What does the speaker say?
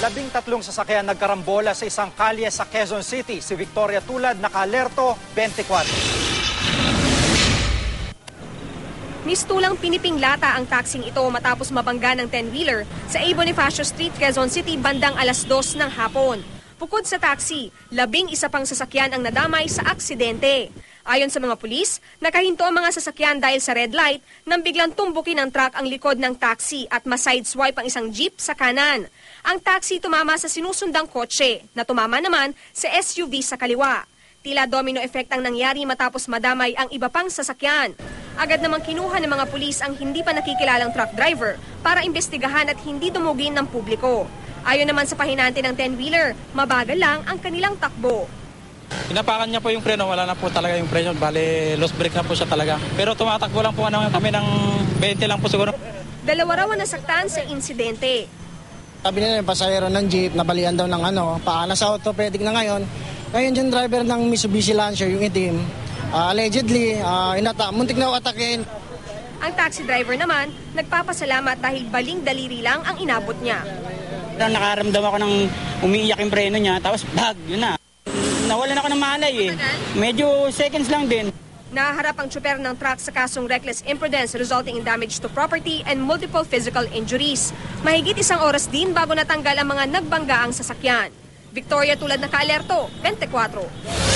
13 sasakyan nagkarambola sa isang kalye sa Quezon City. Si Victoria Tulad naka-alerto 24. Mistulang pinipinglata ang taksing ito matapos mabangga ng 10-wheeler sa A. Bonifacio Street, Quezon City bandang alas 2 ng hapon. Bukod sa taxi, 11 pang sasakyan ang nadamay sa aksidente. Ayon sa mga pulis, nakahinto ang mga sasakyan dahil sa red light nang biglang tumbukin ng truck ang likod ng taxi at ma-sideswipe ang isang jeep sa kanan. Ang taxi tumama sa sinusundang kotse na tumama naman sa SUV sa kaliwa. Tila domino effect ang nangyari matapos madamay ang iba pang sasakyan. Agad namang kinuha ng mga pulis ang hindi pa nakikilalang truck driver para imbestigahan at hindi dumugin ng publiko. Ayon naman sa pahinante ng 10-wheeler, mabagal lang ang kanilang takbo. Pinapakan niya po yung preno, wala na po talaga yung preno, bale lost brake na po siya talaga. Pero tumatakbo lang po kami ng 20 lang po siguro. Dalawa raw ang nasaktan sa insidente. Sabi nila yung pasahero ng jeep, nabalian daw ng paa sa orthopedic na ngayon. Ngayon yung driver ng Mitsubishi Lancer, yung itim, allegedly, muntik na atakin. Ang taxi driver naman, nagpapasalamat dahil baling daliri lang ang inabot niya. Nakaramdam ako ng umiiyak yung preno niya, tapos bag, yun na. Nawalan ako ng malay eh. Medyo seconds lang din. Naharap ang tsuper ng truck sa kasong reckless imprudence resulting in damage to property and multiple physical injuries. Mahigit 1 oras din bago natanggal ang mga nagbangga ang sasakyan. Victoria Tulad naka-alerto, 24.